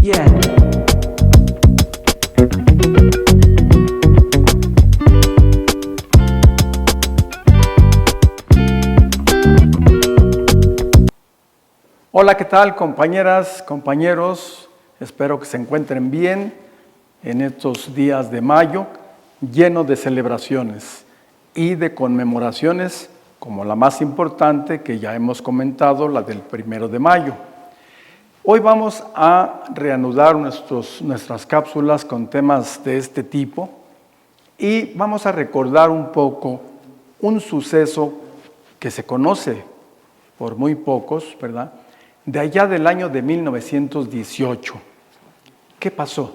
Bien. Hola, ¿qué tal, compañeras, compañeros? Espero que se encuentren bien en estos días de mayo, llenos de celebraciones y de conmemoraciones, como la más importante que ya hemos comentado, la del 1 de mayo. Hoy vamos a reanudar nuestras cápsulas con temas de este tipo y vamos a recordar un poco un suceso que se conoce por muy pocos, ¿verdad?, de allá del año de 1918. ¿Qué pasó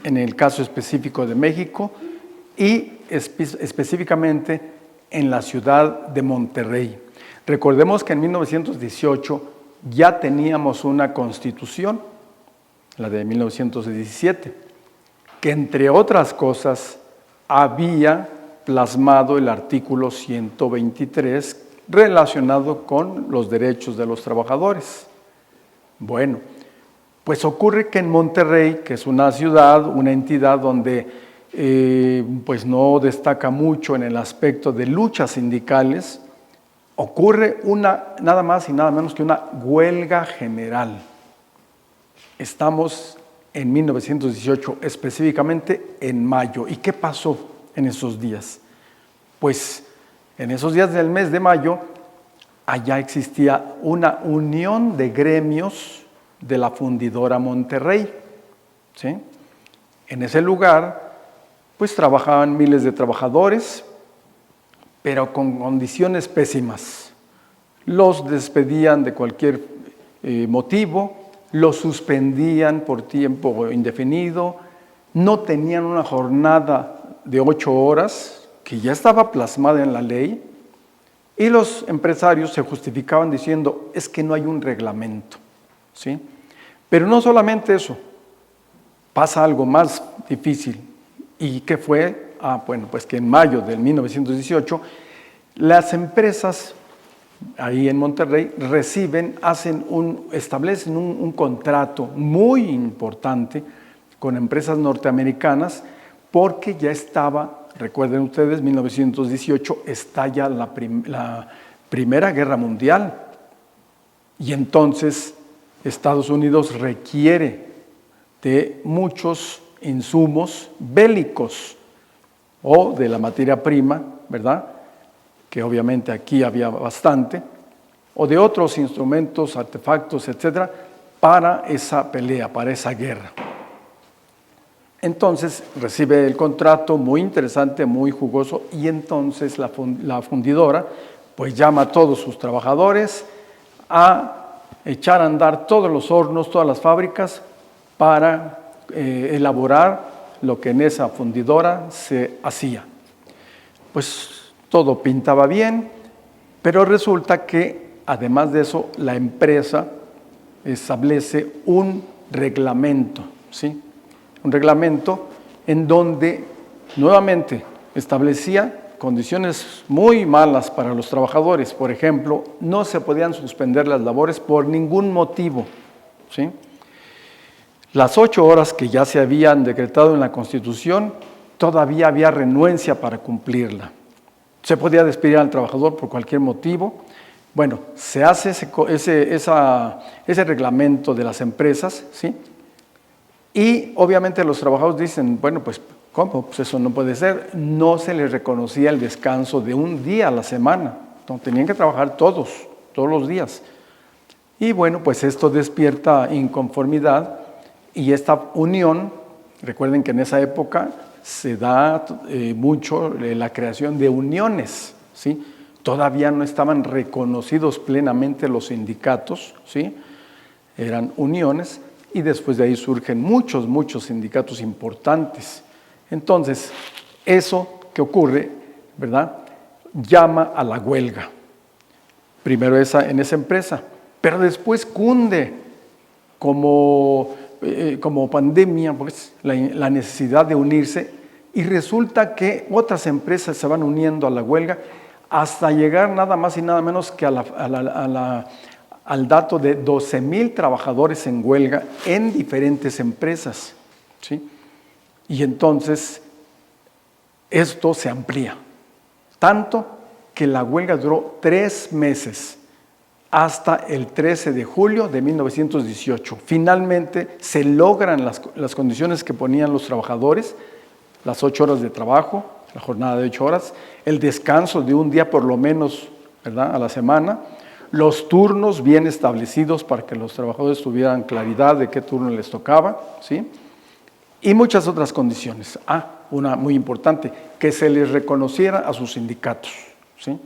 en el caso específico de México y específicamente en la ciudad de Monterrey? Recordemos que en 1918 ya teníamos una constitución, la de 1917, que entre otras cosas había plasmado el artículo 123 relacionado con los derechos de los trabajadores. Bueno, pues ocurre que en Monterrey, que es una ciudad, una entidad donde pues no destaca mucho en el aspecto de luchas sindicales, ocurre nada más y nada menos que una huelga general. Estamos en 1918, específicamente en mayo. ¿Y qué pasó en esos días? Pues en esos días del mes de mayo, allá existía una unión de gremios de la fundidora Monterrey, ¿sí? En ese lugar, pues trabajaban miles de trabajadores, pero con condiciones pésimas. Los despedían de cualquier motivo, los suspendían por tiempo indefinido, no tenían una jornada de 8 horas, que ya estaba plasmada en la ley, y los empresarios se justificaban diciendo, es que no hay un reglamento, ¿sí? Pero no solamente eso, pasa algo más difícil. ¿Y qué fue? Bueno, pues que en mayo de 1918, las empresas ahí en Monterrey establecen un contrato muy importante con empresas norteamericanas porque ya estaba, recuerden ustedes, 1918 estalla la Primera Guerra Mundial y entonces Estados Unidos requiere de muchos insumos bélicos o de la materia prima, ¿verdad?, que obviamente aquí había bastante, o de otros instrumentos, artefactos, etcétera, para esa pelea, para esa guerra. Entonces recibe el contrato muy interesante, muy jugoso, y entonces la fundidora pues llama a todos sus trabajadores a echar a andar todos los hornos, todas las fábricas para elaborar lo que en esa fundidora se hacía. Pues todo pintaba bien, pero resulta que además de eso la empresa establece un reglamento, ¿sí? Un reglamento en donde nuevamente establecía condiciones muy malas para los trabajadores. Por ejemplo, no se podían suspender las labores por ningún motivo, ¿sí? Las 8 horas que ya se habían decretado en la Constitución, todavía había renuencia para cumplirla. Se podía despedir al trabajador por cualquier motivo. Bueno, se hace ese reglamento de las empresas, ¿sí? Y obviamente los trabajadores dicen, bueno, pues, ¿cómo? Pues eso no puede ser. No se les reconocía el descanso de un día a la semana. No, tenían que trabajar todos los días. Y bueno, pues esto despierta inconformidad y esta unión, recuerden que en esa época se da mucho la creación de uniones, ¿sí? Todavía no estaban reconocidos plenamente los sindicatos, ¿sí? Eran uniones y después de ahí surgen muchos sindicatos importantes. Entonces, eso que ocurre, ¿verdad?, llama a la huelga. Primero en esa empresa, pero después cunde como pandemia, pues, la necesidad de unirse, y resulta que otras empresas se van uniendo a la huelga hasta llegar nada más y nada menos que a al dato de 12,000 trabajadores en huelga en diferentes empresas, ¿sí? Y entonces esto se amplía, tanto que la huelga duró 3 meses, hasta el 13 de julio de 1918. Finalmente se logran las condiciones que ponían los trabajadores, las 8 horas de trabajo, la jornada de 8 horas, el descanso de un día por lo menos, ¿verdad?, a la semana, los turnos bien establecidos para que los trabajadores tuvieran claridad de qué turno les tocaba, ¿sí? Y muchas otras condiciones. Una muy importante, que se les reconociera a sus sindicatos, ¿sí?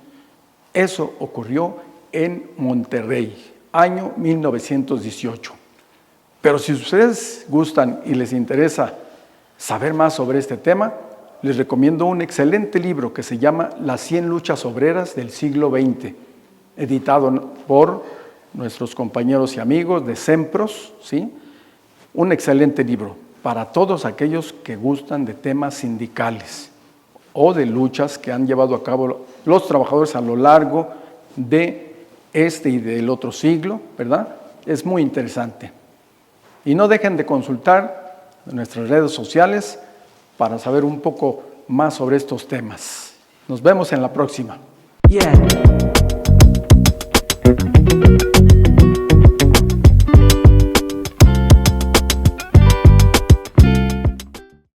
Eso ocurrió en Monterrey, año 1918. Pero si ustedes gustan y les interesa saber más sobre este tema, les recomiendo un excelente libro que se llama Las 100 luchas obreras del siglo XX, editado por nuestros compañeros y amigos de Sempros, ¿sí? Un excelente libro para todos aquellos que gustan de temas sindicales o de luchas que han llevado a cabo los trabajadores a lo largo de este y del otro siglo, ¿verdad? Es muy interesante. Y no dejen de consultar nuestras redes sociales para saber un poco más sobre estos temas. Nos vemos en la próxima. Yeah.